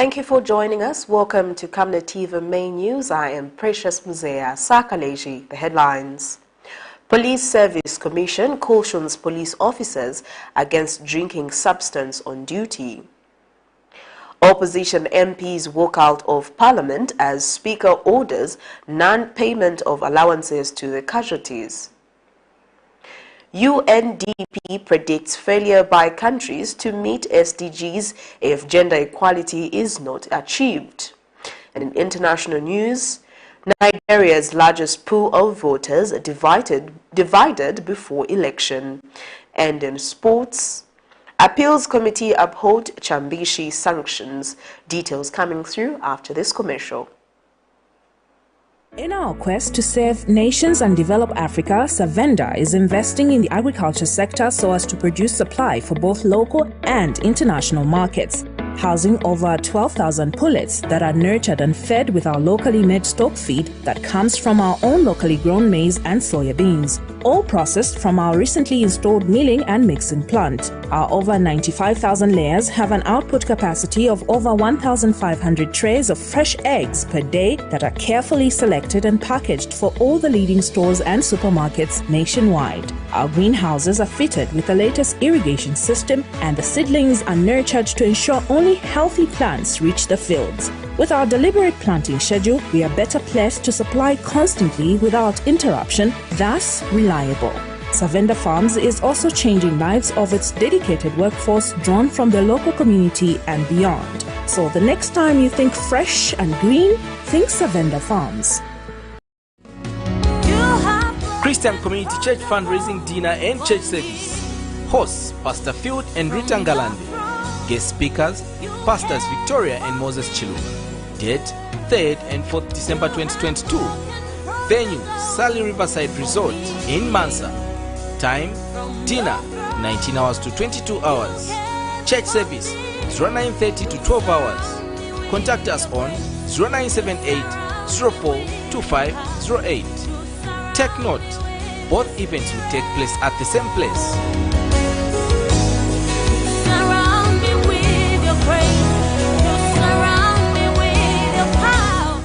Thank you for joining us. Welcome to Camnet TV Main News. I am Precious Muzea Sakaleji. The headlines. Police Service Commission cautions police officers against drinking substance on duty. Opposition MPs walk out of Parliament as Speaker orders non-payment of allowances to the casualties. UNDP predicts failure by countries to meet SDGs if gender equality is not achieved. And in international news, Nigeria's largest pool of voters divided before election. And in sports, Appeals Committee uphold CHAMBISHI sanctions. Details coming through after this commercial. In our quest to serve nations and develop Africa, Savenda is investing in the agriculture sector so as to produce supply for both local and international markets, housing over 12,000 pullets that are nurtured and fed with our locally made stock feed that comes from our own locally grown maize and soya beans, all processed from our recently installed milling and mixing plant. Our over 95,000 layers have an output capacity of over 1,500 trays of fresh eggs per day that are carefully selected and packaged for all the leading stores and supermarkets nationwide. Our greenhouses are fitted with the latest irrigation system, and the seedlings are nurtured to ensure only healthy plants reach the fields. With our deliberate planting schedule, we are better placed to supply constantly without interruption, thus reliable. Savenda Farms is also changing lives of its dedicated workforce drawn from the local community and beyond. So the next time you think fresh and green, think Savenda Farms. Christian Community Church fundraising dinner and church service. Hosts Pastor Field and Rita Ngalande. Guest speakers Pastors Victoria and Moses Chilu. Date 3rd and 4th December 2022. Venue Sally Riverside Resort in Mansa. Time dinner 19 hours to 22 hours. Church service 0930 to 12 hours. Contact us on 0978 04 2508. Take note, both events will take place at the same place. Surround me with your grace. Surround me with your power.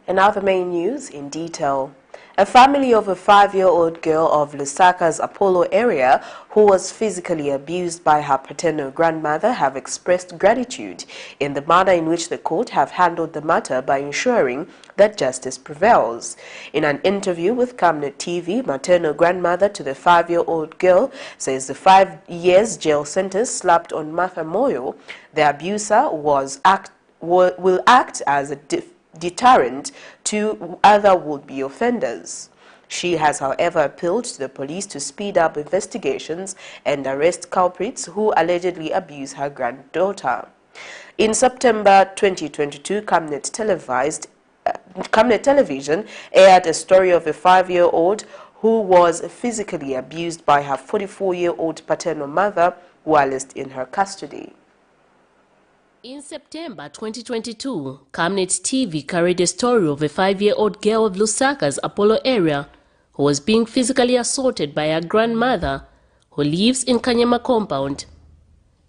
And now the main news in detail. A family of a 5-year-old girl of Lusaka's Apollo area who was physically abused by her paternal grandmother have expressed gratitude in the manner in which the court have handled the matter by ensuring that justice prevails. In an interview with Camnet TV, maternal grandmother to the 5-year-old girl says the 5 years jail sentence slapped on Martha Moyo, the abuser, will act as a deterrent to other would-be offenders. She has, however, appealed to the police to speed up investigations and arrest culprits who allegedly abuse her granddaughter. In September 2022, Camnet Television aired a story of a 5-year-old who was physically abused by her 44-year-old paternal mother, whilst in her custody. In September 2022, Camnet TV carried a story of a 5-year-old girl of Lusaka's Apollo area who was being physically assaulted by her grandmother who lives in Kanyama compound.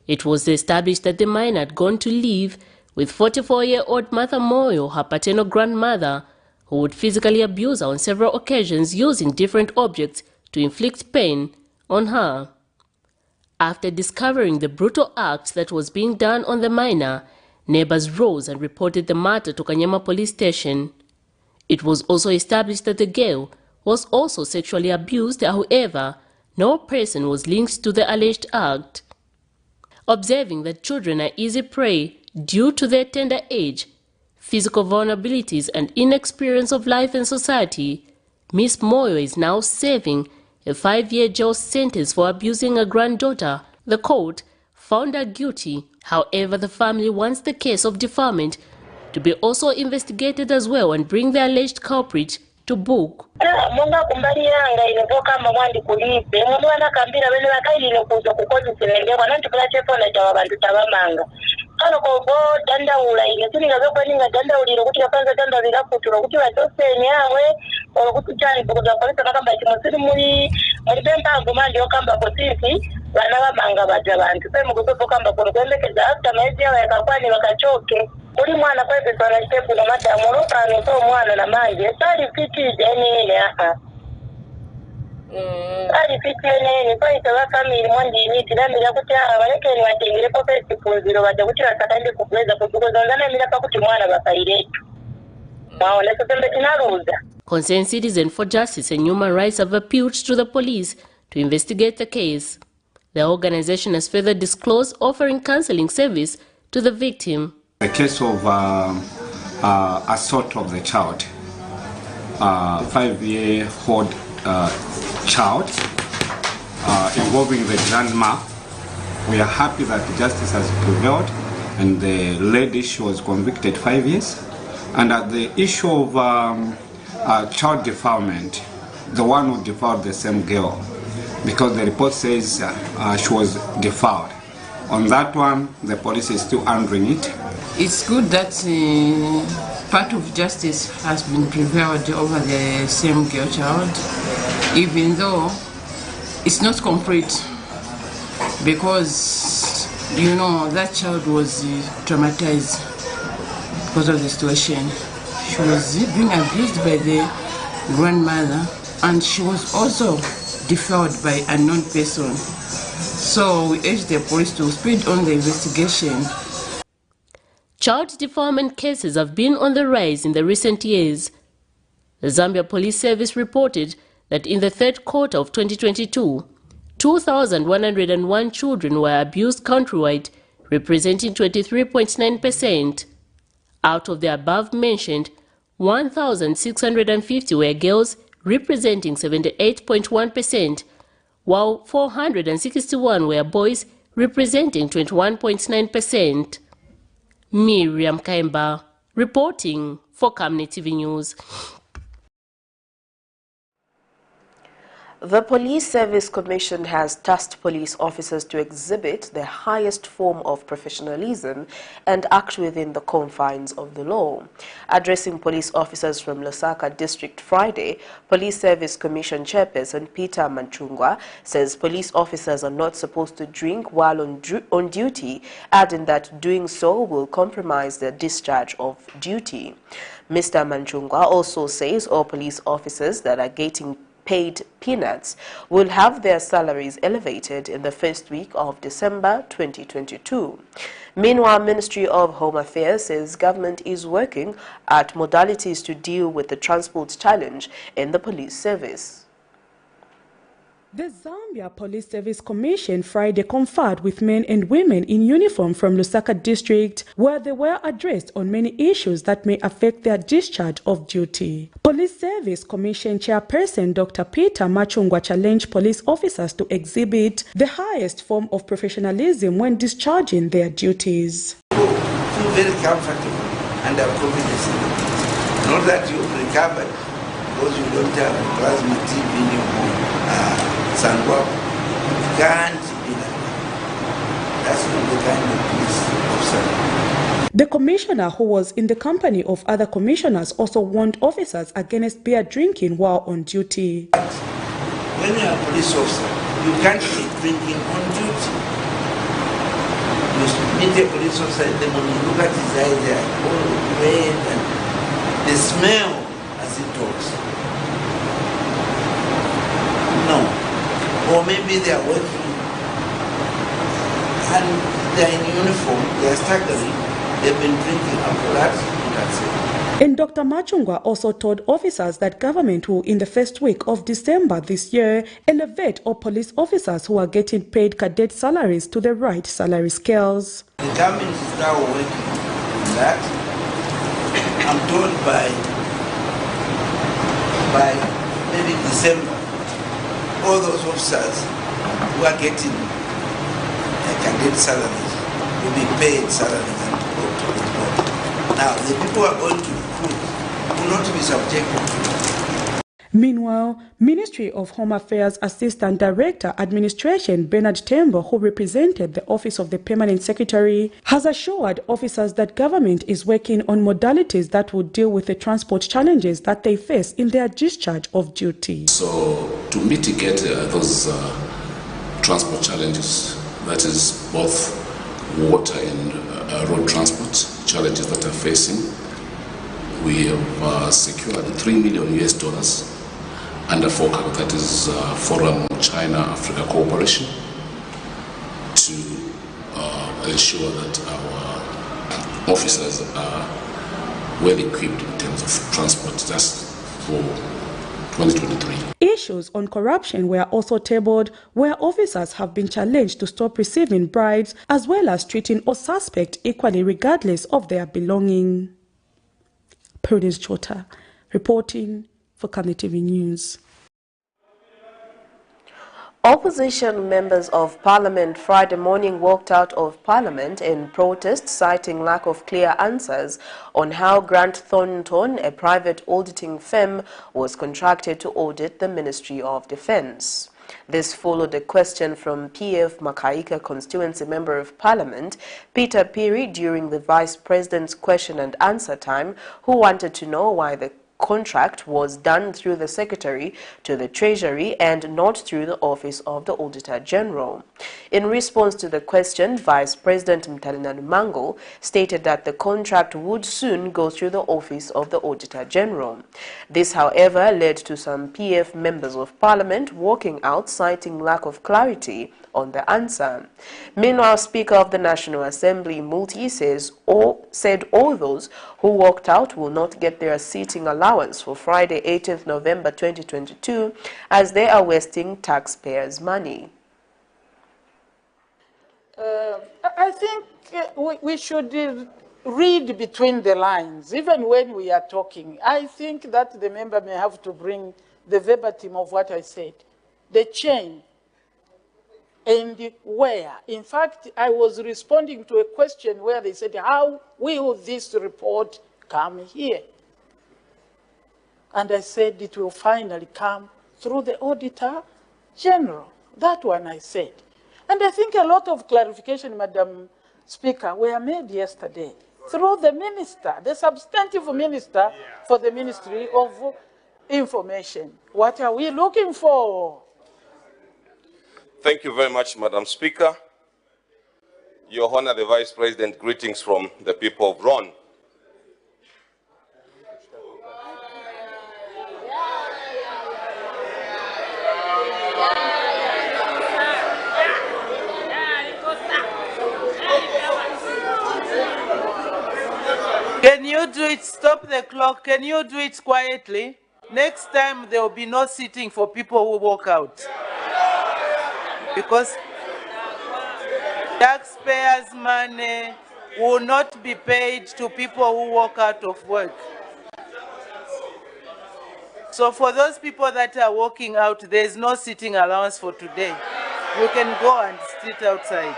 It was established that the minor had gone to live with 44-year-old Martha Moyo, her paternal grandmother, who would physically abuse her on several occasions using different objects to inflict pain on her. After discovering the brutal act that was being done on the minor, neighbors rose and reported the matter to Kanyama police station. It was also established that the girl was also sexually abused, however, no person was linked to the alleged act. Observing that children are easy prey due to their tender age, physical vulnerabilities and inexperience of life and society, Miss Moyo is now serving a 5-year jail sentence for abusing a granddaughter. The court found her guilty. However, the family wants the case of defilement to be also investigated as well and bring the alleged culprit to book. Hano kogo dandaula ile tuninga zokoninga dandaulira kuti kapanza dandaulira kutura kuti vatosenyawe okuti chani kuza polisi nakamba chimusiri muri bempa ngomandi okamba kosisi vana vamanga vadya vantu pemukupepo kamba kuno kwembekeza after maezi yavo yakakwani vakachoke uri mwana kwepeswa na chitepu na madamu unokano so mwana na manje saripitije enene aripitije kwaita vakamiri mwandini tinamira kuti valekeni vatengerepo pesipunziro vadya kuti vasakandi kupweza kutukozondanamira pakuti mwana vakairetu maona sopembe tinaruza. Concerned Citizen for Justice and Human Rights have appealed to the police to investigate the case. The organization has further disclosed offering counseling service to the victim. The case of assault of the child, 5-year-old child involving the grandma. We are happy that justice has prevailed and the lady, she was convicted 5 years. And at the issue of child defilement, the one who defiled the same girl, because the report says she was defiled. On that one, the police is still handling it. It's good that part of justice has been prevailed over the same girl child, even though it's not complete, because, you know, that child was traumatized because of the situation. She was being abused by the grandmother, and she was also defiled by an unknown person. So we urge the police to speed on the investigation. Child defilement cases have been on the rise in the recent years. The Zambia Police Service reported that in the third quarter of 2022, 2,101 children were abused countrywide, representing 23.9%. Out of the above-mentioned, 1,650 were girls, representing 78.1%, while 461 were boys, representing 21.9%. Miriam Kaimba, reporting for Camnet TV News. The Police Service Commission has tasked police officers to exhibit the highest form of professionalism and act within the confines of the law. Addressing police officers from Lusaka District Friday, Police Service Commission Chairperson Peter Manchungwa says police officers are not supposed to drink while on duty, adding that doing so will compromise their discharge of duty. Mr. Manchungwa also says all police officers that are getting paid peanuts will have their salaries elevated in the first week of December 2022. Meanwhile, Ministry of Home Affairs says government is working at modalities to deal with the transport challenge in the police service. The Zambia Police Service Commission Friday conferred with men and women in uniform from Lusaka District, where they were addressed on many issues that may affect their discharge of duty. Police Service Commission Chairperson Dr. Peter Machungwa challenged police officers to exhibit the highest form of professionalism when discharging their duties. Feel very comfortable and confidence. Not that you've recovered because you don't have a plasma TV in your home. Sangwa can't be like that. That's not the kind of police officer. The commissioner, who was in the company of other commissioners, also warned officers against beer drinking while on duty. But when you are a police officer, you can't be drinking on duty. You meet a police officer in the morning, you look at his eyes, they are all red, and the smell as he talks. No. Or maybe they are working and they are in uniform, they are staggering, they've been drinking alcohol, you can say. And Dr. Machungwa also told officers that government will, in the first week of December this year, elevate all police officers who are getting paid cadet salaries to the right salary scales. The government is now working on that. I'm told by maybe December, all those officers who are getting cadet salaries will be paid salaries and go to the board. Now, the people who are going to recruit will not be subjected to it. Meanwhile, Ministry of Home Affairs Assistant Director Administration Bernard Tembo, who represented the Office of the Permanent Secretary, has assured officers that government is working on modalities that will deal with the transport challenges that they face in their discharge of duty. So, to mitigate those transport challenges, that is both water and road transport challenges that are facing. We have secured $3 million under FOCAC, that is Forum China-Africa Cooperation, to ensure that our officers are well equipped in terms of transport just for 2023. Issues on corruption were also tabled, where officers have been challenged to stop receiving bribes as well as treating all suspects equally regardless of their belonging. Prudence Chota, reporting for Camnet TV News. Opposition members of Parliament Friday morning walked out of Parliament in protest, citing lack of clear answers on how Grant Thornton, a private auditing firm, was contracted to audit the Ministry of Defence. This followed a question from PF Makaika constituency member of Parliament, Peter Piri, during the Vice President's question and answer time, who wanted to know why the contract was done through the Secretary to the Treasury and not through the Office of the Auditor General. In response to the question, Vice President Mtalina Lumango stated that the contract would soon go through the Office of the Auditor General. This, however, led to some PF members of Parliament walking out, citing lack of clarity on the answer. Meanwhile, Speaker of the National Assembly, Multi, said all those who walked out will not get their seating allowance for Friday, 18th November 2022, as they are wasting taxpayers' money. I think we should read between the lines, even when we are talking. I think that the member may have to bring the verbatim of what I said, the chain, and where. In fact, I was responding to a question where they said, how will this report come here? And I said, it will finally come through the Auditor General. That one I said. And I think a lot of clarification, Madam Speaker, were made yesterday through the minister, the substantive minister for the Ministry of Information. What are we looking for? Thank you very much, Madam Speaker. Your Honor, the Vice President, greetings from the people of Ron. Can you do it? Stop the clock. Can you do it quietly? Next time there will be no sitting for people who walk out. Because taxpayers' money will not be paid to people who walk out of work. So for those people that are walking out, there is no sitting allowance for today. You can go and sit outside.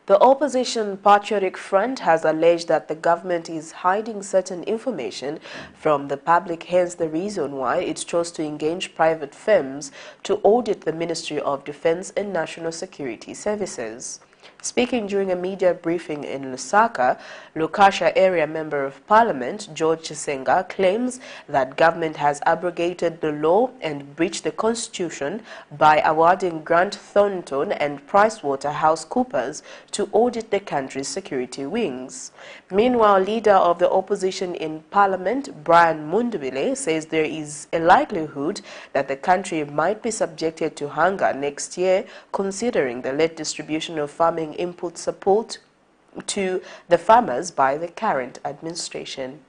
The opposition Patriotic Front has alleged that the government is hiding certain information from the public, hence the reason why it chose to engage private firms to audit the Ministry of Defence and National Security Services. Speaking during a media briefing in Lusaka, Lukasha area member of Parliament George Chisenga claims that government has abrogated the law and breached the constitution by awarding Grant Thornton and PricewaterhouseCoopers to audit the country's security wings. Meanwhile, leader of the opposition in Parliament Brian Mundubile says there is a likelihood that the country might be subjected to hunger next year, considering the late distribution of farming input support to the farmers by the current administration.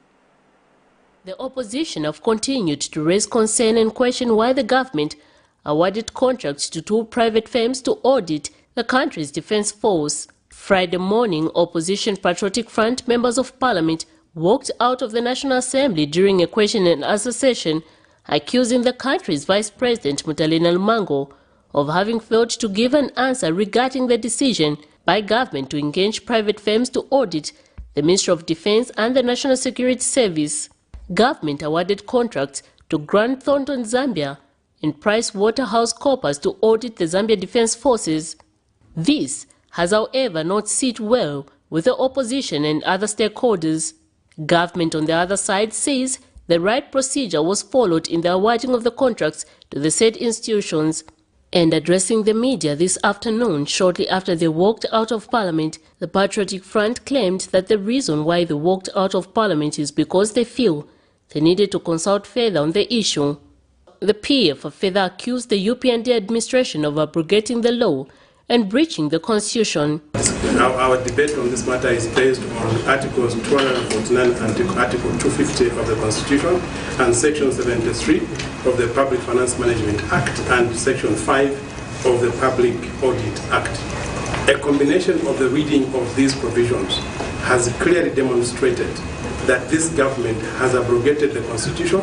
The opposition have continued to raise concern and question why the government awarded contracts to two private firms to audit the country's defense force. Friday morning, opposition Patriotic Front members of Parliament walked out of the National Assembly during a question and answer session, accusing the country's Vice President Mtalina Lumango of having failed to give an answer regarding the decision by government to engage private firms to audit the Ministry of Defence and the National Security Service. Government awarded contracts to Grant Thornton Zambia and PricewaterhouseCoopers to audit the Zambia Defence Forces. This has, however, not sit well with the opposition and other stakeholders. Government, on the other side, says the right procedure was followed in the awarding of the contracts to the said institutions. And addressing the media this afternoon, shortly after they walked out of Parliament, the Patriotic Front claimed that the reason why they walked out of Parliament is because they feel they needed to consult further on the issue. The PF further accused the UPND administration of abrogating the law and breaching the constitution. Our debate on this matter is based on Articles 249 and Article 250 of the Constitution and Section 73 of the Public Finance Management Act and Section 5 of the Public Audit Act. A combination of the reading of these provisions has clearly demonstrated that this government has abrogated the Constitution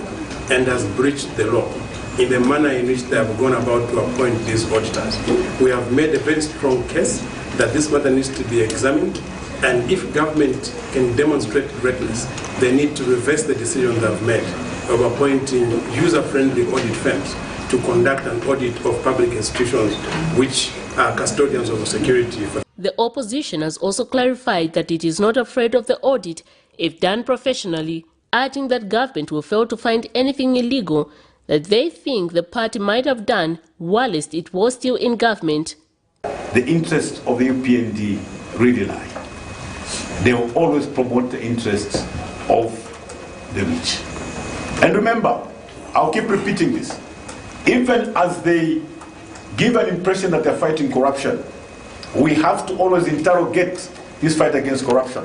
and has breached the law in the manner in which they have gone about to appoint these auditors. We have made a very strong case that this matter needs to be examined, and if government can demonstrate greatness, they need to reverse the decision they've made of appointing user-friendly audit firms to conduct an audit of public institutions which are custodians of security. The opposition has also clarified that it is not afraid of the audit if done professionally, adding that government will fail to find anything illegal that they think the party might have done whilst it was still in government. The interests of the UPND really lie. They will always promote the interests of the rich. And remember, I'll keep repeating this, even as they give an impression that they're fighting corruption, we have to always interrogate this fight against corruption.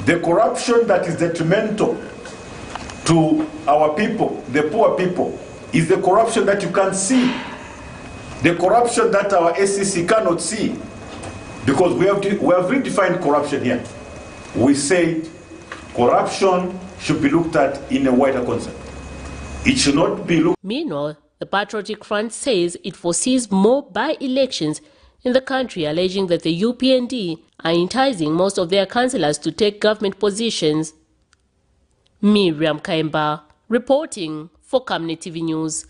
The corruption that is detrimental to our people, the poor people, is the corruption that you can't see. The corruption that our SEC cannot see. Because we have redefined corruption here. We say corruption should be looked at in a wider concept. It should not be looked. Meanwhile, the Patriotic Front says it foresees more by-elections in the country, alleging that the UPND are enticing most of their councillors to take government positions. Miriam Kaimba, reporting for Camnet TV News.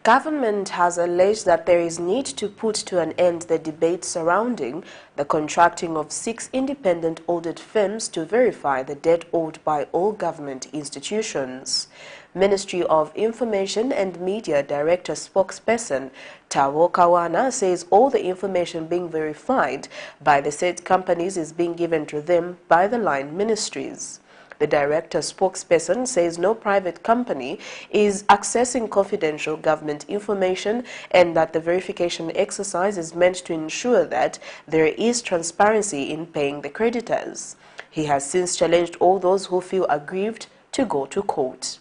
Government has alleged that there is need to put to an end the debate surrounding the contracting of 6 independent audit firms to verify the debt owed by all government institutions. Ministry of Information and Media Director spokesperson Tawo Kawana says all the information being verified by the said companies is being given to them by the line ministries. The director spokesperson says no private company is accessing confidential government information and that the verification exercise is meant to ensure that there is transparency in paying the creditors. He has since challenged all those who feel aggrieved to go to court.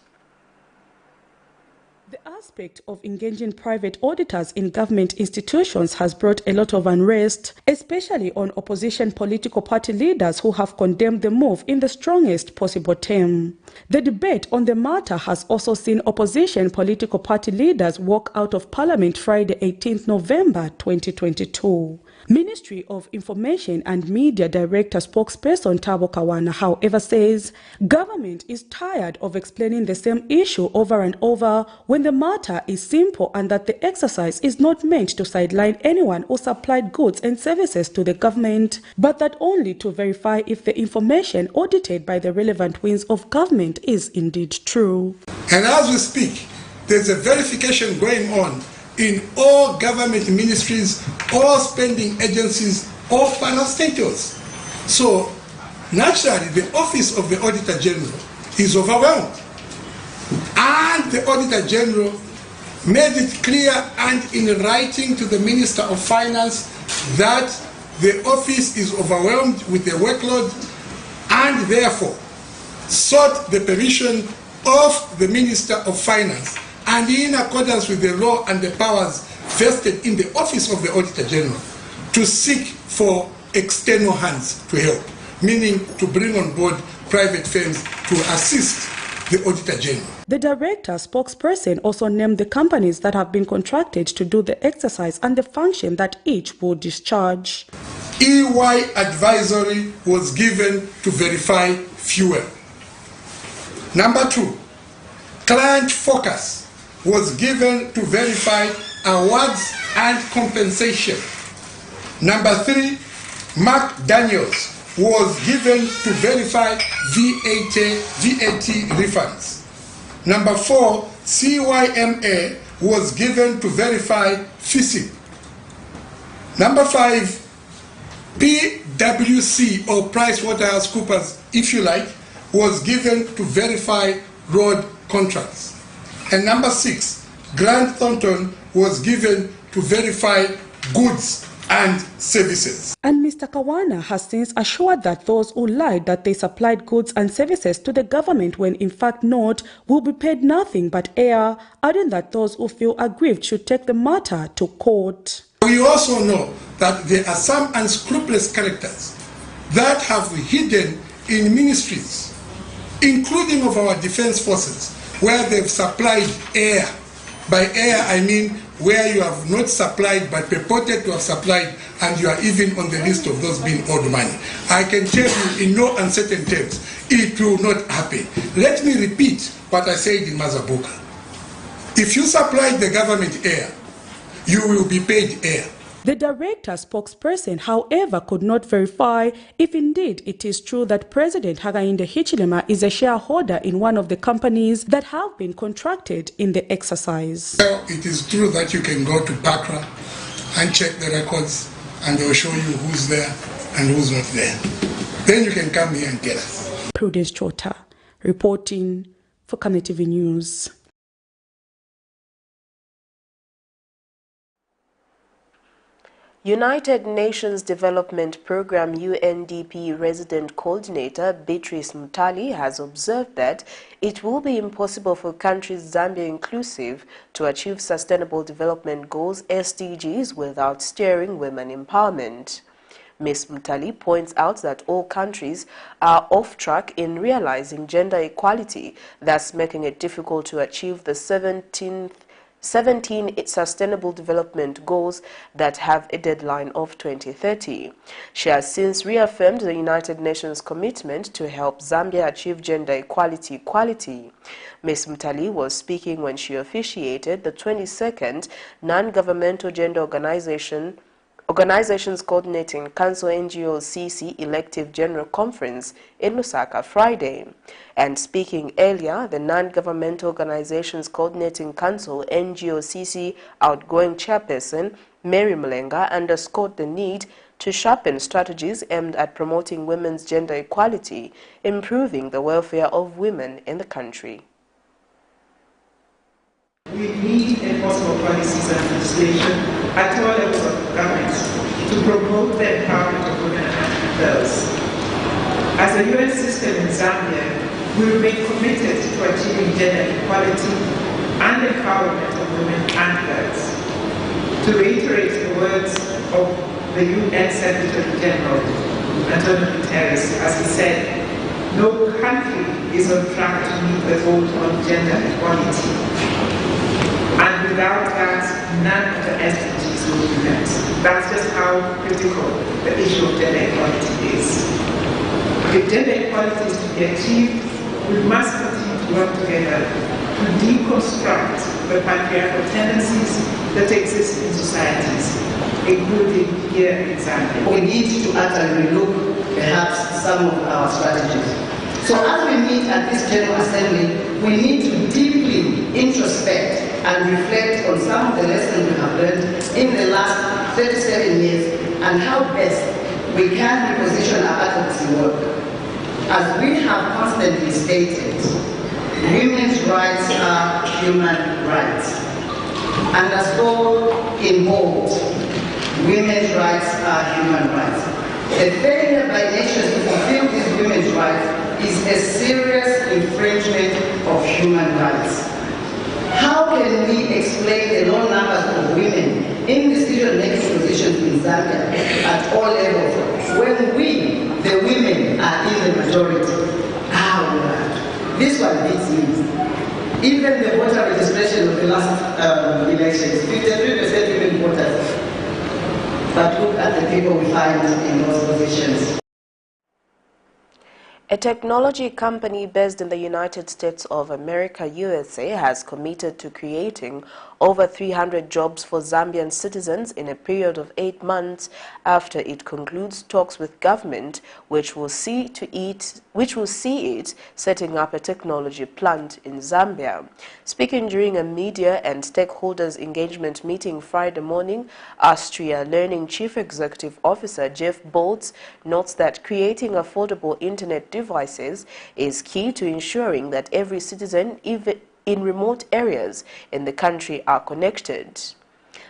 The aspect of engaging private auditors in government institutions has brought a lot of unrest, especially on opposition political party leaders who have condemned the move in the strongest possible term. The debate on the matter has also seen opposition political party leaders walk out of Parliament Friday 18th November 2022. Ministry of Information and Media Director spokesperson Tawo Kawana, however, says government is tired of explaining the same issue over and over when the matter is simple and that the exercise is not meant to sideline anyone who supplied goods and services to the government, but that only to verify if the information audited by the relevant wings of government is indeed true. And as we speak, there's a verification going on in all government ministries, all spending agencies, all finance status. So, naturally, the Office of the Auditor General is overwhelmed. And the Auditor General made it clear and in writing to the Minister of Finance that the office is overwhelmed with the workload and therefore sought the permission of the Minister of Finance and in accordance with the law and the powers vested in the Office of the Auditor General to seek for external hands to help, meaning to bring on board private firms to assist the Auditor General. The director spokesperson also named the companies that have been contracted to do the exercise and the function that each will discharge. EY advisory was given to verify fuel. Number 2, client focus was given to verify awards and compensation. Number 3, Mark Daniels was given to verify VAT refunds. Number 4, CYMA was given to verify FISIP. Number 5, PwC or PricewaterhouseCoopers, if you like, was given to verify road contracts. And number 6, Grant Thornton was given to verify goods and services. And Mr. Kawana has since assured that those who lied that they supplied goods and services to the government when in fact not will be paid nothing but air, adding that those who feel aggrieved should take the matter to court. We also know that there are some unscrupulous characters that have hidden in ministries, including of our defense forces, where they've supplied air. By air, I mean where you have not supplied but purported to have supplied, and you are even on the list of those being owed money. I can tell you in no uncertain terms, it will not happen. Let me repeat what I said in Mazabuka. If you supply the government air, you will be paid air. The director spokesperson, however, could not verify if indeed it is true that President Hakainde Hichilema is a shareholder in one of the companies that have been contracted in the exercise. Well, it is true that you can go to PACRA and check the records, and they'll show you who's there and who's not there. Then you can come here and get us. Prudence Chota, reporting for Camnet TV News. United Nations Development Programme UNDP Resident Coordinator Beatrice Mutali has observed that it will be impossible for countries Zambia inclusive to achieve Sustainable Development Goals SDGs without steering women empowerment. Ms. Mutali points out that all countries are off track in realizing gender equality, thus making it difficult to achieve the 17 Sustainable Development Goals that have a deadline of 2030. She has since reaffirmed the United Nations commitment to help Zambia achieve gender equality. Ms. Mutali was speaking when she officiated the 22nd Non-Governmental Gender Organizations Coordinating Council NGO-CC Elective General Conference in Lusaka Friday. And speaking earlier, the Non-Governmental Organizations Coordinating Council NGO-CC outgoing chairperson Mary Mulenga underscored the need to sharpen strategies aimed at promoting women's gender equality, improving the welfare of women in the country. We need enforceable policies and legislation at all levels of government to promote the empowerment of women and girls. As a UN system in Zambia, we remain committed to achieving gender equality and empowerment of women and girls. To reiterate the words of the UN Secretary General, Antonio Guterres, as he said, no country is on track to meet the goal on gender equality. And without that, none of the SDGs will be met. That's just how critical the issue of gender equality is. If gender equality is to be achieved, we must continue to work together to deconstruct the patriarchal tendencies that exist in societies, including here in Zambia. We need to actually relook perhaps some of our strategies. So as we meet at this General Assembly, we need to deeply introspect and reflect on some of the lessons we have learned in the last 37 years and how best we can reposition our advocacy work. As we have constantly stated, women's rights are human rights. And as though in bold, women's rights are human rights. The failure by nations to fulfill these women's rights is a serious infringement of human rights. How can we explain the low numbers of women in decision-making positions in Zambia at all levels when we, the women, are in the majority? This one beats me. Even the voter registration of the last elections, 53% women voters. But look at the people we find in those positions. A technology company based in the United States of America, USA, has committed to creating over 300 jobs for Zambian citizens in a period of 8 months after it concludes talks with government, which will see it setting up a technology plant in Zambia. Speaking during a media and stakeholders engagement meeting Friday morning, Austria Learning Chief Executive Officer Jeff Boltz notes that creating affordable internet devices is key to ensuring that every citizen, even in remote areas in the country, are connected.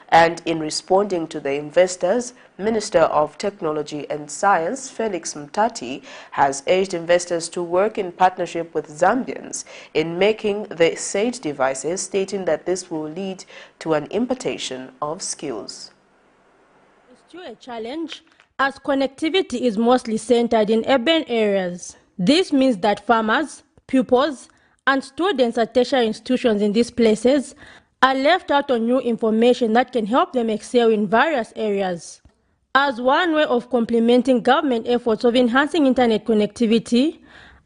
And in responding to the investors, Minister of Technology and Science Felix Mutati has urged investors to work in partnership with Zambians in making the said devices, stating that this will lead to an importation of skills. It's still a challenge as connectivity is mostly centered in urban areas. This means that farmers, pupils, and students at tertiary institutions in these places are left out on new information that can help them excel in various areas. As one way of complementing government efforts of enhancing internet connectivity,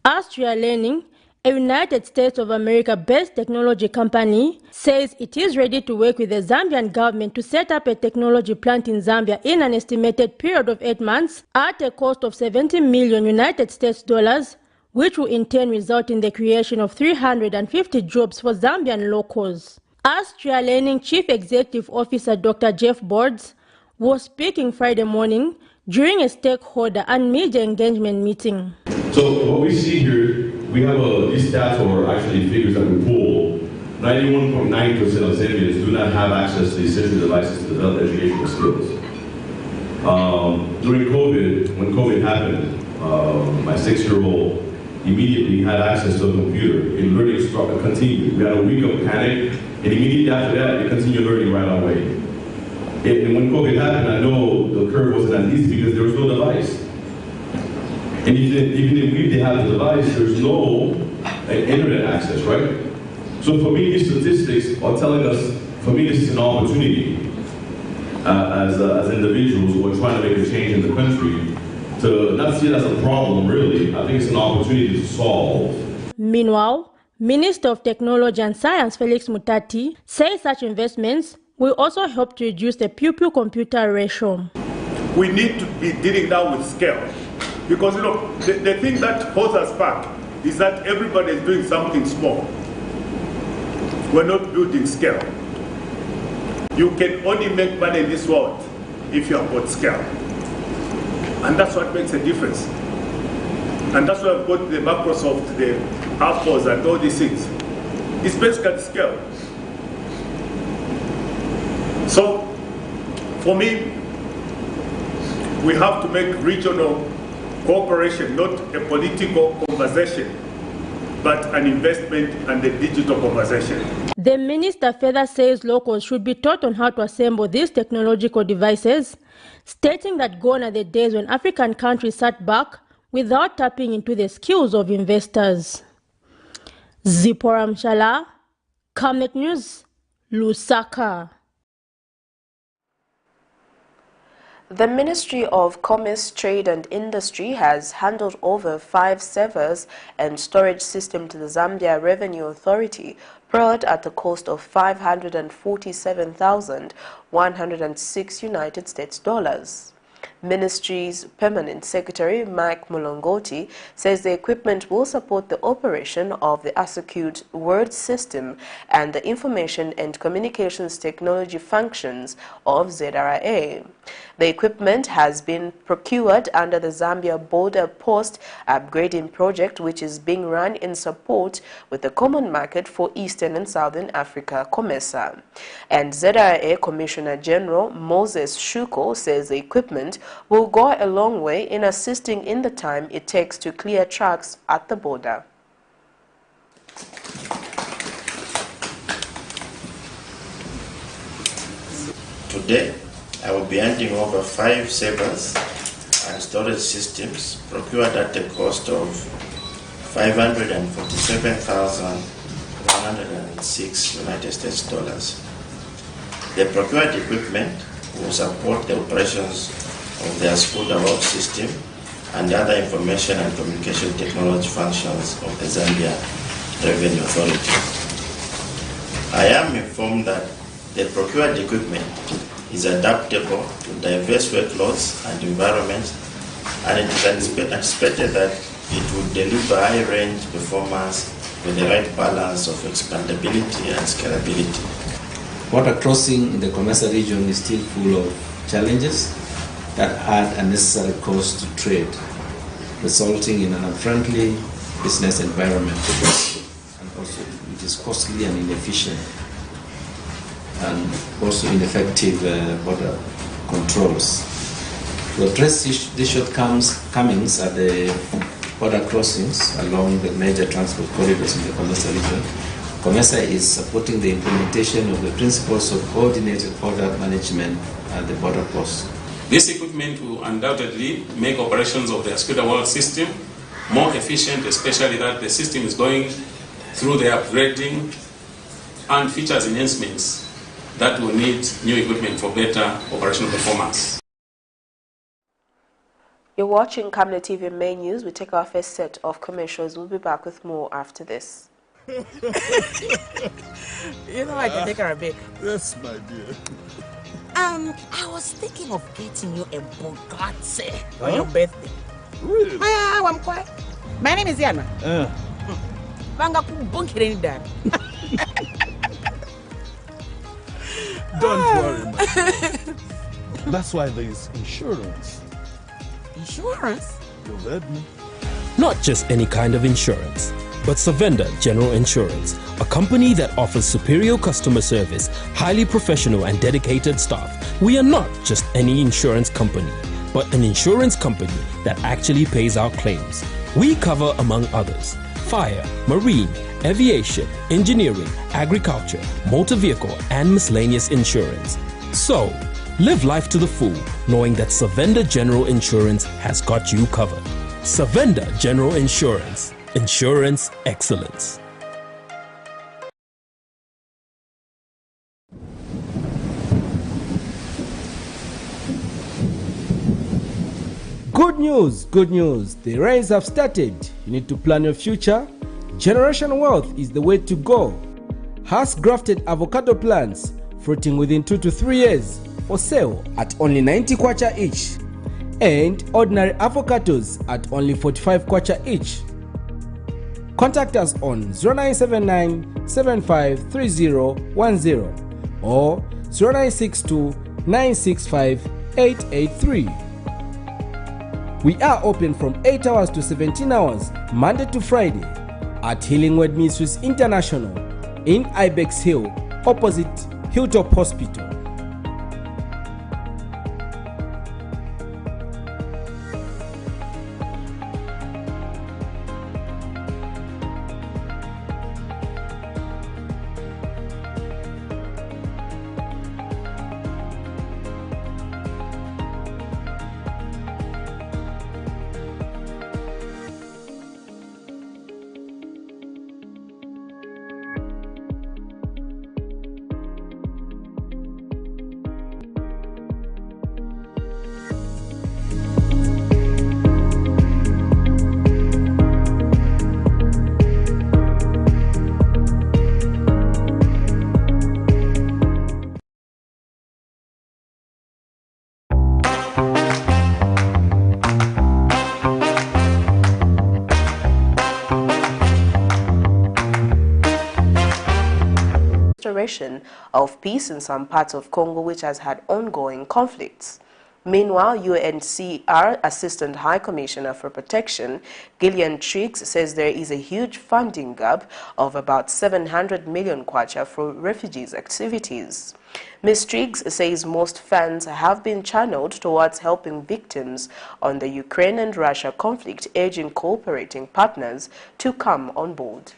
Austria Learning, a United States of America-based technology company, says it is ready to work with the Zambian government to set up a technology plant in Zambia in an estimated period of 8 months at a cost of $70 million United States dollars, which will in turn result in the creation of 350 jobs for Zambian locals. Austria Learning Chief Executive Officer Dr. Jeff Boltz was speaking Friday morning during a stakeholder and media engagement meeting. So what we see here, we have these stats are actually figures that we pulled. 91.9% of Zambians do not have access to essential devices to develop educational skills. During COVID, when COVID happened, my 6-year-old immediately had access to a computer, and learning continued. We had a week of panic, and immediately after that, it continued learning right away. And when COVID happened, I know the curve wasn't as easy because there was no device. And even if they have the device, there's no internet access, right? So for me, these statistics are telling us, for me, this is an opportunity as individuals who are trying to make a change in the country to not see it as a problem, really. I think it's an opportunity to solve. Meanwhile, Minister of Technology and Science Felix Mutati says such investments will also help to reduce the pupil-computer ratio. We need to be dealing now with scale. Because, you know, the thing that holds us back is that everybody is doing something small. We're not building scale. You can only make money in this world if you have got scale. And that's what makes a difference. And that's why I've got the Microsoft, the Apples, and all these things. It's basically scale. So, for me, we have to make regional cooperation not a political conversation, but an investment and a digital conversation. The minister further says locals should be taught on how to assemble these technological devices, stating that gone are the days when African countries sat back without tapping into the skills of investors. Zipporah Mshala, Camnet News, Lusaka. The Ministry of Commerce, Trade and Industry has handed over 5 servers and storage systems to the Zambia Revenue Authority, procured at the cost of $547,106 United States dollars. Ministry's Permanent Secretary Mike Mulongoti says the equipment will support the operation of the Execute Word System and the Information and Communications Technology functions of ZRA. The equipment has been procured under the Zambia Border Post Upgrading Project, which is being run in support with the Common Market for Eastern and Southern Africa, COMESA. And ZRA Commissioner General Moses Shuko says the equipment will go a long way in assisting in the time it takes to clear trucks at the border. Today, I will be handing over 5 servers and storage systems procured at the cost of $547,106 United States dollars. The procured equipment will support the operations of the Execute Word System and other information and communication technology functions of the Zambia Revenue Authority. I am informed that the procured equipment is adaptable to diverse workloads and environments, and it is anticipated that it will deliver high-range performance with the right balance of expandability and scalability. Water crossing in the Comesa region is still full of challenges that add unnecessary costs to trade, resulting in an unfriendly business environment, and also it is costly and inefficient, and also ineffective border controls. To address these shortcomings at the border crossings along the major transport corridors in the Comesa region, Comesa is supporting the implementation of the principles of coordinated border management at the border posts. This equipment will undoubtedly make operations of the Ascuda World system more efficient, especially that the system is going through the upgrading and features enhancements that will need new equipment for better operational performance. You're watching Camnet TV Main News. We take our first set of commercials. We'll be back with more after this. You know I can take her a bit. Yes, my dear. I was thinking of getting you a Bugatti on your birthday. Really? I'm quiet. My name is Yana. Don't worry, my dear. That's why there is insurance. Insurance? You heard me. Not just any kind of insurance, but Savenda General Insurance, a company that offers superior customer service, highly professional and dedicated staff. We are not just any insurance company, but an insurance company that actually pays our claims. We cover, among others, fire, marine, aviation, engineering, agriculture, motor vehicle, and miscellaneous insurance. So, live life to the full, knowing that Savenda General Insurance has got you covered. Savenda General Insurance. Insurance excellence. Good news, good news. The rains have started. You need to plan your future. Generation Wealth is the way to go. Has grafted avocado plants fruiting within 2 to 3 years for sale at only 90 kwacha each, and ordinary avocados at only 45 kwacha each. Contact us on 0979 753010 or 0962 965 883. We are open from 8 hours to 17 hours, Monday to Friday, at Healing Word Ministries International in Ibex Hill, opposite Hilltop Hospital. Of peace in some parts of Congo, which has had ongoing conflicts. Meanwhile, UNHCR Assistant High Commissioner for Protection, Gillian Triggs, says there is a huge funding gap of about 700 million kwacha for refugees' activities. Ms. Triggs says most funds have been channeled towards helping victims on the Ukraine and Russia conflict, urging cooperating partners to come on board.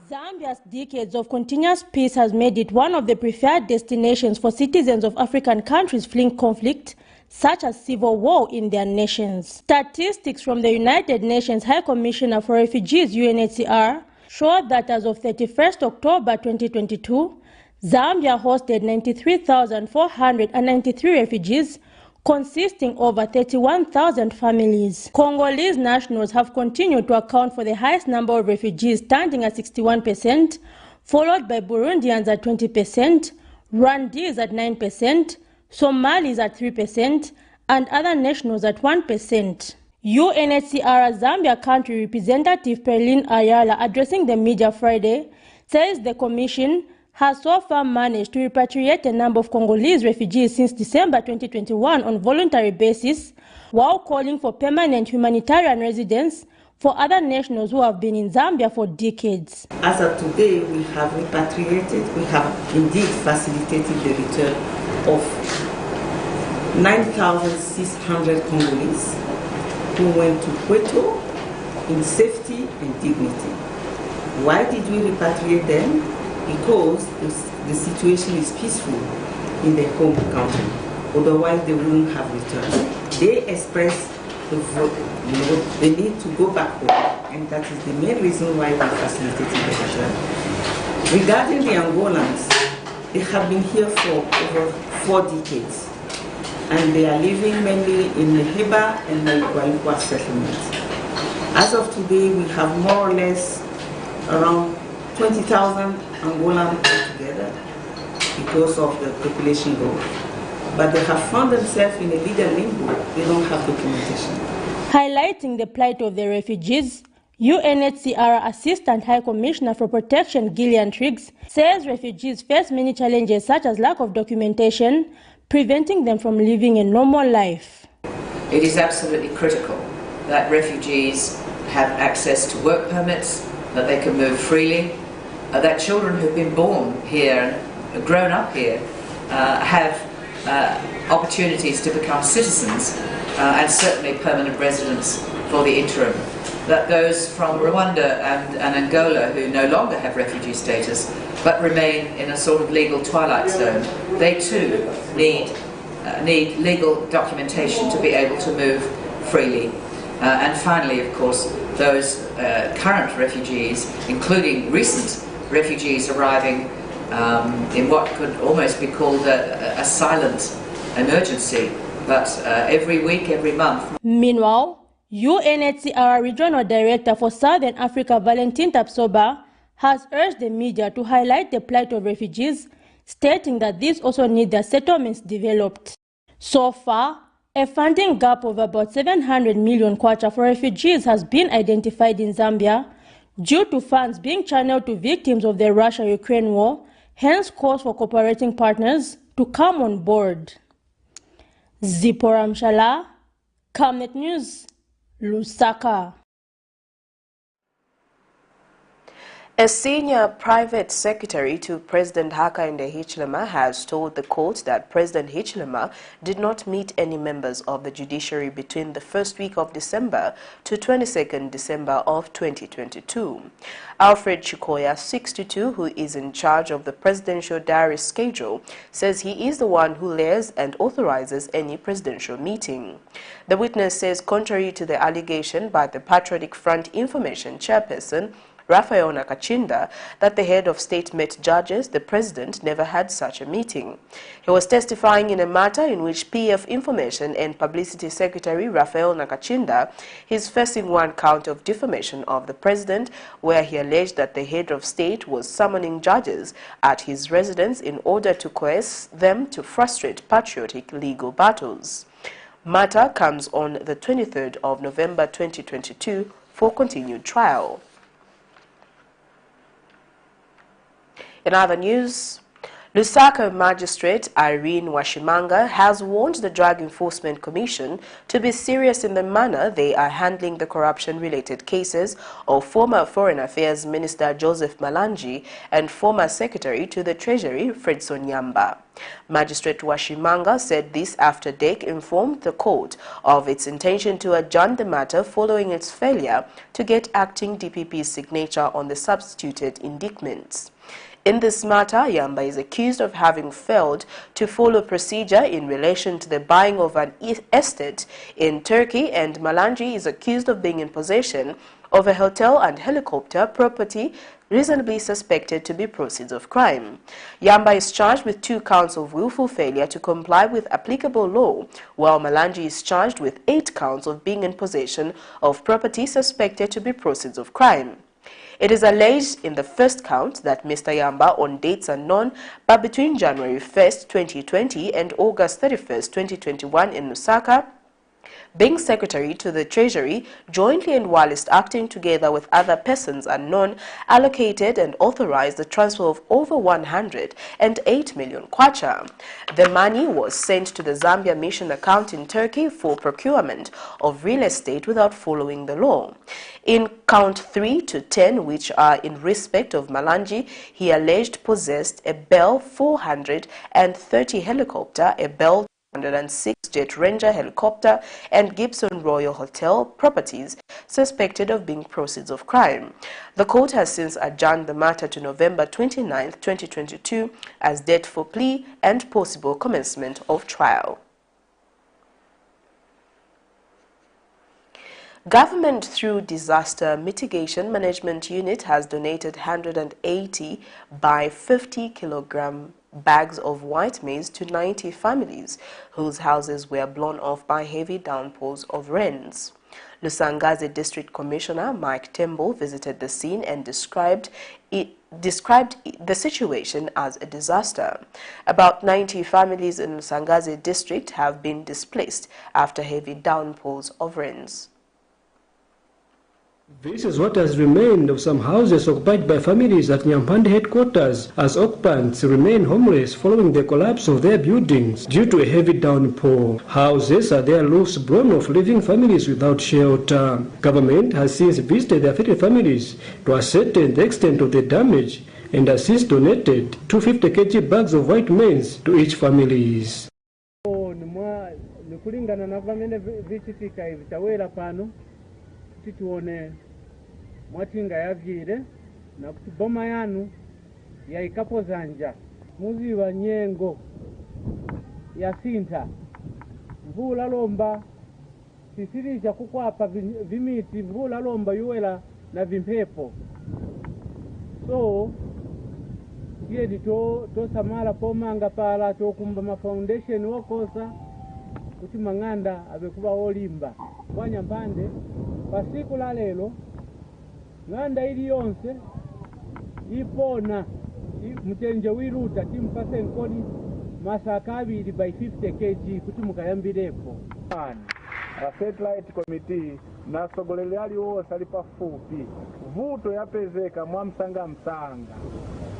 Zambia's decades of continuous peace has made it one of the preferred destinations for citizens of African countries fleeing conflict, such as civil war in their nations. Statistics from the United Nations High Commissioner for Refugees, UNHCR, show that as of 31st October 2022, Zambia hosted 93,493 refugees, consisting over 31,000 families. Congolese nationals have continued to account for the highest number of refugees, standing at 61%, followed by Burundians at 20%, Rwandese at 9%, Somalis at 3%, and other nationals at 1%. UNHCR Zambia country representative Perlin Ayala, addressing the media Friday, says the commission has so far managed to repatriate a number of Congolese refugees since December 2021 on voluntary basis, while calling for permanent humanitarian residence for other nationals who have been in Zambia for decades. As of today, we have repatriated, we have indeed facilitated the return of 9,600 Congolese who went to Quito in safety and dignity. Why did we repatriate them? Because the situation is peaceful in their home country. Otherwise, they wouldn't have returned. They expressed the need to go back home, and that is the main reason why we facilitated the return. Regarding the Angolans, they have been here for over 4 decades, and they are living mainly in the Heba and the Igualikwa settlements. As of today, we have more or less around 20,000 Angolans together because of the population growth. But they have found themselves in a legal limbo. They don't have documentation. Highlighting the plight of the refugees, UNHCR Assistant High Commissioner for Protection Gillian Triggs says refugees face many challenges such as lack of documentation, preventing them from living a normal life. It is absolutely critical that refugees have access to work permits, that they can move freely, that children who've been born here, grown up here, have opportunities to become citizens and certainly permanent residents for the interim. That those from Rwanda and Angola who no longer have refugee status but remain in a sort of legal twilight zone, they too need legal documentation to be able to move freely. And finally, of course, those current refugees, including recent refugees arriving in what could almost be called a silent emergency, but every week, every month. Meanwhile, UNHCR Regional Director for Southern Africa, Valentin Tapsoba, has urged the media to highlight the plight of refugees, stating that these also need their settlements developed. So far, a funding gap of about 700 million kwacha for refugees has been identified in Zambia due to funds being channeled to victims of the Russia-Ukraine war, hence calls for cooperating partners to come on board. Zipporah Mshala, Camnet News, Lusaka. A senior private secretary to President Hakainde Hichilema has told the court that President Hichilema did not meet any members of the judiciary between the first week of December to 22nd December of 2022. Alfred Chikoya, 62, who is in charge of the presidential diary schedule, says he is the one who layers and authorizes any presidential meeting. The witness says, contrary to the allegation by the Patriotic Front Information Chairperson, Raphael Nakachinda, that the head of state met judges, the president never had such a meeting. He was testifying in a matter in which PF Information and Publicity Secretary Raphael Nakachinda is facing one count of defamation of the president, where he alleged that the head of state was summoning judges at his residence in order to coerce them to frustrate patriotic legal battles. Matter comes on the 23rd of November 2022 for continued trial. In other news, Lusaka Magistrate Irene Washimanga has warned the Drug Enforcement Commission to be serious in the manner they are handling the corruption-related cases of former Foreign Affairs Minister Joseph Malangi and former Secretary to the Treasury Fredson Nyamba. Magistrate Washimanga said this after DEC informed the court of its intention to adjourn the matter following its failure to get acting DPP's signature on the substituted indictments. In this matter, Nyamba is accused of having failed to follow procedure in relation to the buying of an estate in Turkey, and Malangi is accused of being in possession of a hotel and helicopter property reasonably suspected to be proceeds of crime. Nyamba is charged with 2 counts of willful failure to comply with applicable law, while Malangi is charged with 8 counts of being in possession of property suspected to be proceeds of crime. It is alleged in the first count that Mr. Yamba, on dates unknown, but between January 1st, 2020 and August 31st, 2021 in Lusaka, being Secretary to the Treasury, jointly and whilst acting together with other persons unknown, allocated and authorized the transfer of over 108 million kwacha. The money was sent to the Zambia Mission account in Turkey for procurement of real estate without following the law. In count 3 to 10, which are in respect of Malanji, he alleged possessed a Bell 430 helicopter, a Bell 106 Jet Ranger helicopter, and Gibson Royal Hotel properties suspected of being proceeds of crime. The court has since adjourned the matter to November 29, 2022 as date for plea and possible commencement of trial. Government, through Disaster Mitigation Management Unit, has donated 180 by 50 kilogram bags of white maize to 90 families whose houses were blown off by heavy downpours of rains. Lusangazi District Commissioner Mike Tembo visited the scene and described the situation as a disaster. About 90 families in Lusangazi District have been displaced after heavy downpours of rains. This is what has remained of some houses occupied by families at Nyampande headquarters, as occupants remain homeless following the collapse of their buildings due to a heavy downpour. Houses are there loose blown off, leaving families without shelter. Government has since visited the affected families to ascertain the extent of the damage and has since donated 250 kg bags of white maize to each family. Tuone mwatinga yavire na kuti boma yanu yaikapo zanja muziva nyengo yasinta mvula lomba sisirija kukwapa vimiti mvula lomba yuwela na vimphepo so tiye tosamala pomanga pala tokumba mafoundation wokosa kuti mang'anda abekuba olimba kwa Nyampande pasiku la lelo ng'anda ili yonse ipona mchenje wiruta timpase nkodi masaka abiri by 50 kg kuti mukayambirepo. Satellite committee na sogoleli ali wose ali pafupi vuto yapezeka mwamsanga msanga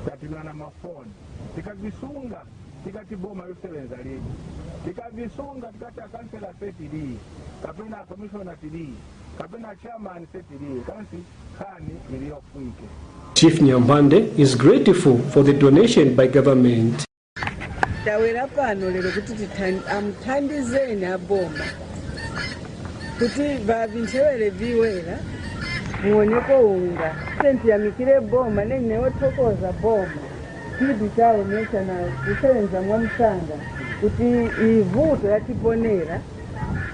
tatilana mafoni tikavisunga tikatiboma yosebenza lini tikavisunga tikati akansela setili kapena commissioner tili kapena chairman setili kansi khani iliyofuike. Chief Nyampande is grateful for the donation by government. Tawera pano lero kuti amthandizeni aboma kuti vavintewere viwera muoneko unga senti ya mikire boma nene othokoza boma kidu chawo nesha na kusebenza mwamsanga kuti ivuto yatiponera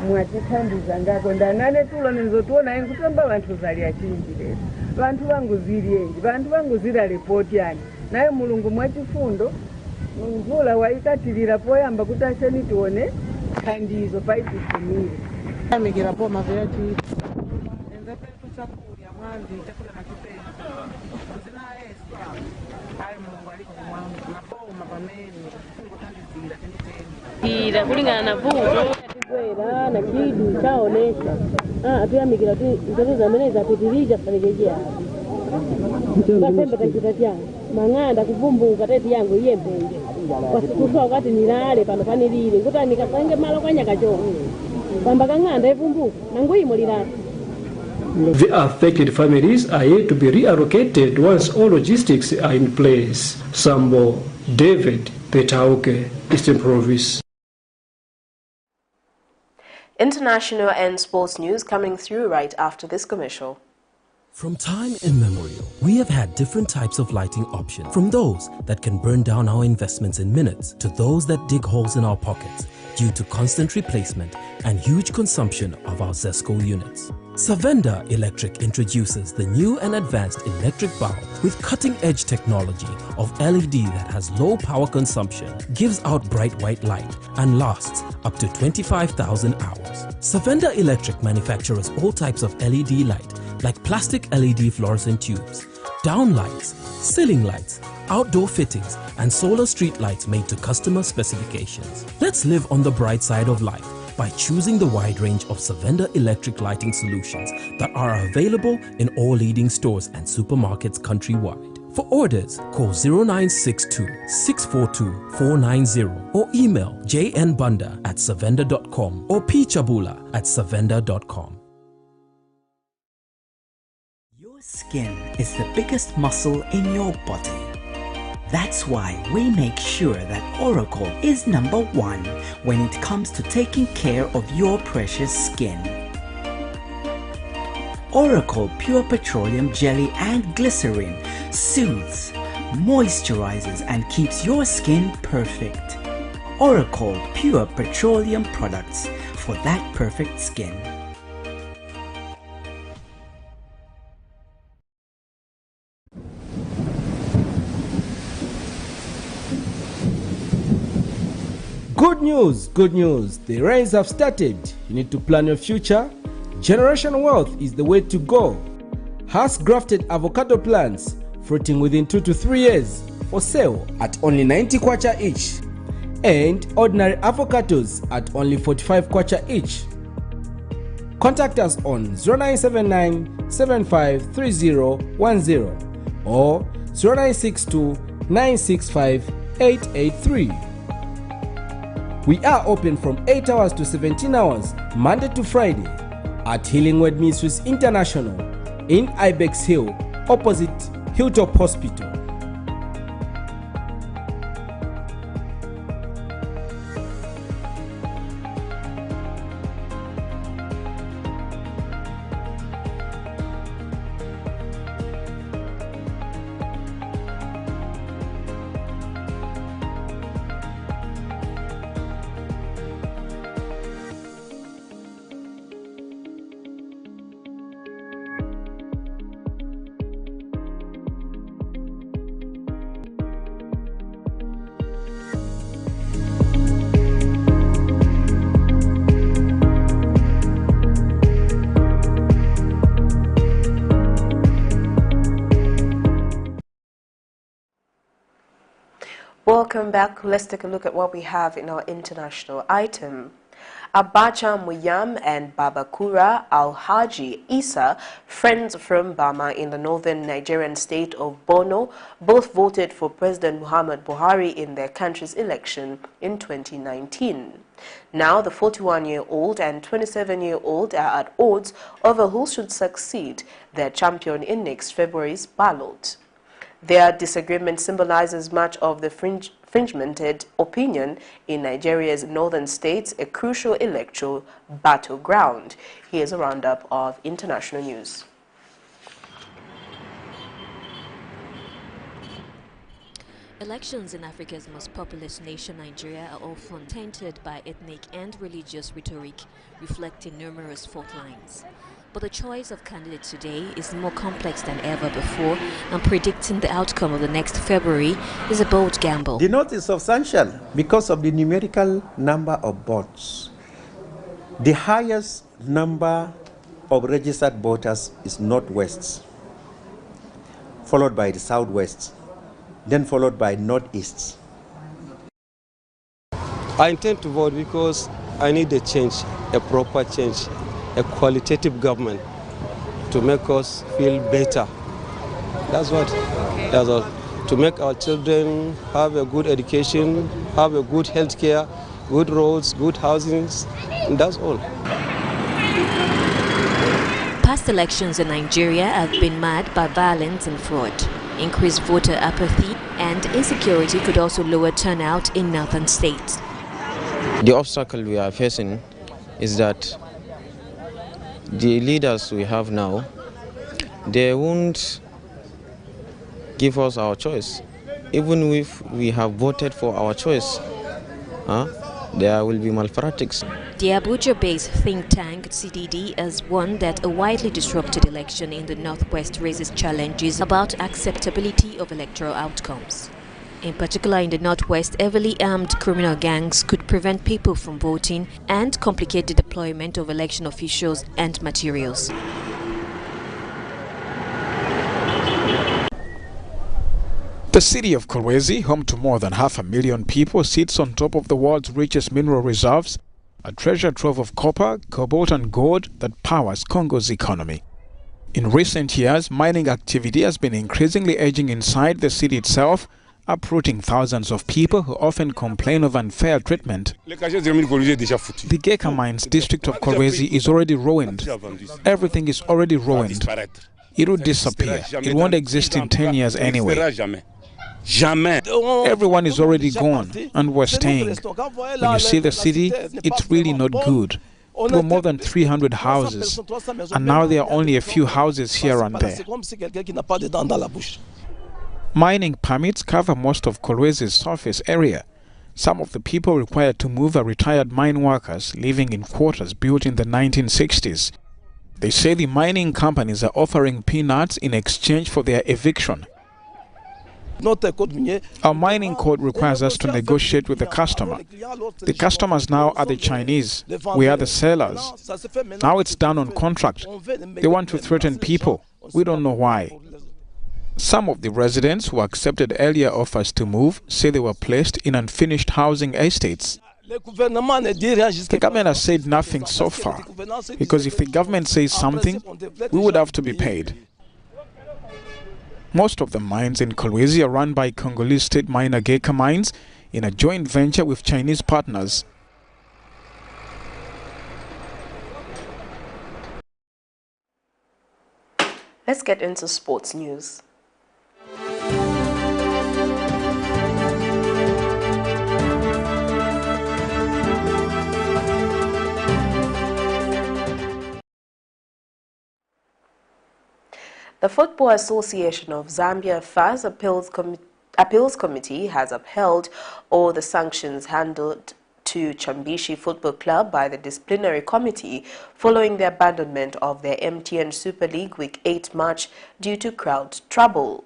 mwatithandiza ngako ndanane tulo nizotuona nkutamba vantu zali achinjire vantu vangu ziri enji vantu vangu zira report yani naye mulungu mwachifundo mvula waikatirira poyamba kuti asheni tione thandizo paitisimire amikira boma vyati enza petu chakurya mwandi chakula na kipenda zina esi ai Mungu aliko kumwamba na boma pameni kutandizira tenditeni ira kulingana na vuto kwera na kidu chaonesha atuyamikira tu ndoto zamene zapitirija parejeja basembe kachitatia mang'anda kuvumbuka tete yangu iyembenge wasikufa wakati nilale pano panilile kuti nikasange malo kwa nyakacho pamba kang'anda ivumbuka nangu imulirati. The affected families are yet to be reallocated once all logistics are in place. Sambo David Petauke, Eastern Province. International and sports news coming through right after this commercial. From time immemorial, we have had different types of lighting options, from those that can burn down our investments in minutes to those that dig holes in our pockets due to constant replacement and huge consumption of our ZESCO units. Savenda Electric introduces the new and advanced electric bulb with cutting-edge technology of LED that has low power consumption, gives out bright white light, and lasts up to 25,000 hours. Savenda Electric manufactures all types of LED light, like plastic LED fluorescent tubes, downlights, ceiling lights, outdoor fittings, and solar street lights made to customer specifications. Let's live on the bright side of life by choosing the wide range of Savenda electric lighting solutions that are available in all leading stores and supermarkets countrywide. For orders, call 0962 642 490 or email jnbunda@savenda.com or pchabula@savenda.com. Your skin is the biggest muscle in your body. That's why we make sure that Oracle is #1 when it comes to taking care of your precious skin. Oracle Pure Petroleum Jelly and Glycerin soothes, moisturizes, and keeps your skin perfect. Oracle Pure Petroleum products for that perfect skin. Good news, good news. The rains have started. You need to plan your future. Generation Wealth is the way to go. House-grafted avocado plants fruiting within 2 to 3 years for sale at only 90 kwacha each, and ordinary avocados at only 45 kwacha each. Contact us on 0979 753010 or 0962 965 883. We are open from 8 hours to 17 hours, Monday to Friday, at Healing Word Ministries International in Ibex Hill, opposite Hilltop Hospital. Welcome back. Let's take a look at what we have in our international item. Abacha Muyam and Babakura Al-Haji Isa, friends from Bama in the northern Nigerian state of Borno, both voted for President Muhammad Buhari in their country's election in 2019. Now, the 41-year-old and 27-year-old are at odds over who should succeed their champion in next February's ballot. Their disagreement symbolizes much of the fringemented opinion in Nigeria's northern states, a crucial electoral battleground. Here's a roundup of international news. Elections in Africa's most populous nation, Nigeria, are often tainted by ethnic and religious rhetoric, reflecting numerous fault lines. But the choice of candidates today is more complex than ever before, and predicting the outcome of the next February is a bold gamble. The North is substantial because of the numerical number of votes. The highest number of registered voters is Northwest, followed by the Southwest, then followed by Northeast. I intend to vote because I need a change, a proper change, a qualitative government to make us feel better. That's what. That's all. To make our children have a good education, have a good health care, good roads, good housing, and that's all. Past elections in Nigeria have been marred by violence and fraud. Increased voter apathy and insecurity could also lower turnout in northern states. The obstacle we are facing is that the leaders we have now, they won't give us our choice. Even if we have voted for our choice, there will be malpractice. The Abuja-based think tank CDD has warned that a widely disrupted election in the Northwest raises challenges about acceptability of electoral outcomes. In particular, in the Northwest, heavily armed criminal gangs could prevent people from voting and complicate the deployment of election officials and materials. The city of Kolwezi, home to more than 500,000 people, sits on top of the world's richest mineral reserves, a treasure trove of copper, cobalt and gold that powers Congo's economy. In recent years, mining activity has been increasingly edging inside the city itself, uprooting thousands of people who often complain of unfair treatment. The Geka Mines district of Kolwezi is already ruined. Everything is already ruined. It will disappear. It won't exist in 10 years anyway. Everyone is already gone, and we're staying. When you see the city, it's really not good. There were more than 300 houses, and now there are only a few houses here and there. Mining permits cover most of Kolwezi's surface area. Some of the people required to move are retired mine workers living in quarters built in the 1960s. They say the mining companies are offering peanuts in exchange for their eviction. Our mining code requires us to negotiate with the customer. The customers now are the Chinese. We are the sellers. Now it's done on contract. They want to threaten people. We don't know why. Some of the residents who accepted earlier offers to move say they were placed in unfinished housing estates. The government has said nothing so far, because if the government says something, we would have to be paid. Most of the mines in Kolwezi are run by Congolese state miner Geka Mines in a joint venture with Chinese partners. Let's get into sports news. The Football Association of Zambia FAS Appeals Committee has upheld all the sanctions handed to CHAMBISHI Football Club by the disciplinary committee following the abandonment of their MTN Super League Week 8 match due to crowd trouble.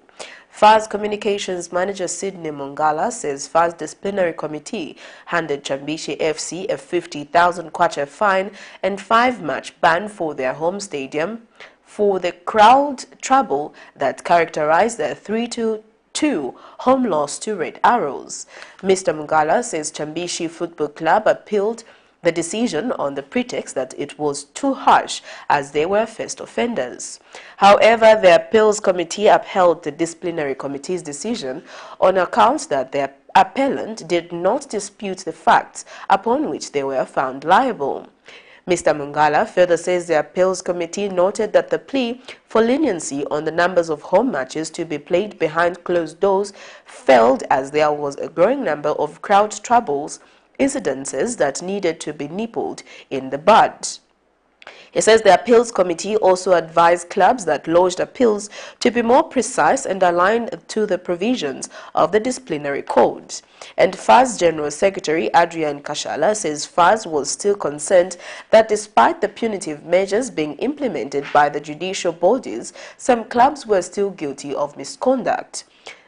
FAS Communications Manager Sidney Mongala says FAS disciplinary committee handed CHAMBISHI FC a 50,000 kwacha fine and 5-match ban for their home stadium for the crowd trouble that characterized their 3-2 home loss to Red Arrows. Mr. Mungala says CHAMBISHI Football Club appealed the decision on the pretext that it was too harsh as they were first offenders. However, the appeals committee upheld the disciplinary committee's decision on account that the appellant did not dispute the facts upon which they were found liable. Mr. Mungala further says the appeals committee noted that the plea for leniency on the numbers of home matches to be played behind closed doors failed as there was a growing number of crowd troubles incidences that needed to be nibbled in the bud. He says the appeals committee also advised clubs that lodged appeals to be more precise and aligned to the provisions of the disciplinary code. And FAS General Secretary Adrian Kashala says FAS was still concerned that despite the punitive measures being implemented by the judicial bodies, some clubs were still guilty of misconduct.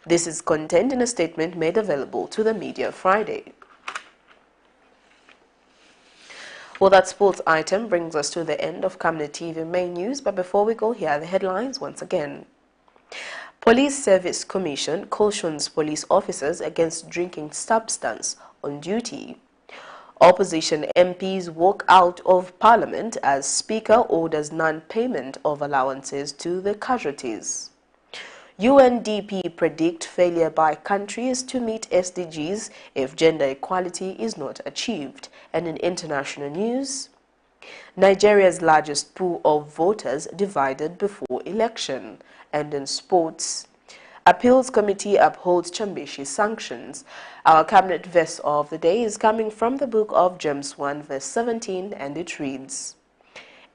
This is contained in a statement made available to the media Friday. Well, that sports item brings us to the end of Camnet TV main news, but before we go, here are the headlines once again. Police Service Commission cautions police officers against drinking substance on duty. Opposition MPs walk out of Parliament as Speaker orders non-payment of allowances to the casualties. UNDP predict failure by countries to meet SDGs if gender equality is not achieved. And in international news, Nigeria's largest pool of voters divided before election. And in sports, Appeals Committee upholds CHAMBISHI sanctions. Our Camnet verse of the day is coming from the book of James 1 verse 17, and it reads,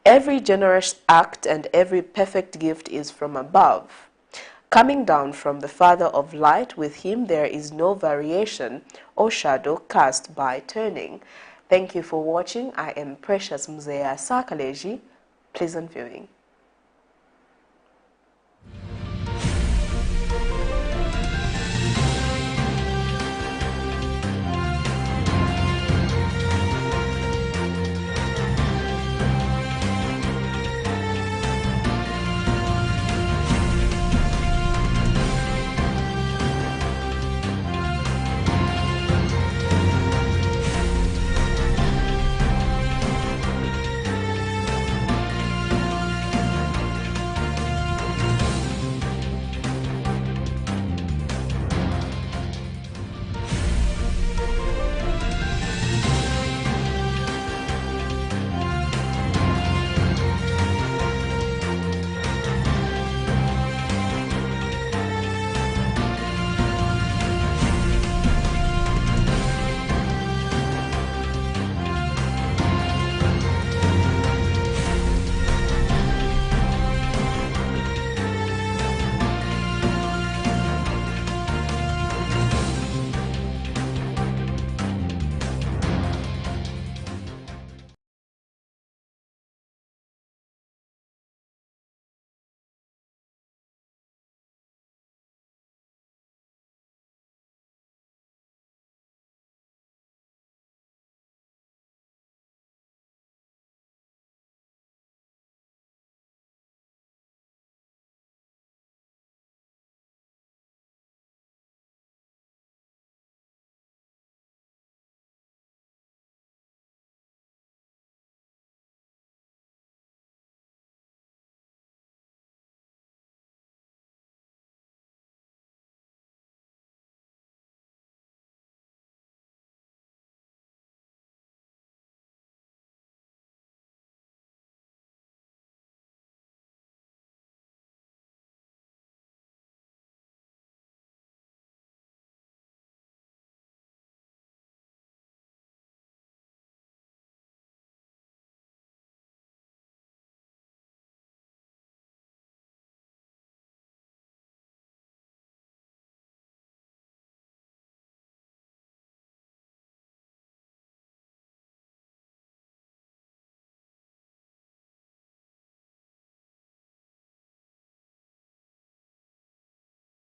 "Every generous act and every perfect gift is from above, coming down from the Father of light. With him there is no variation or shadow cast by turning." Thank you for watching. I am Precious Mzea Sakaleji. Pleasant viewing.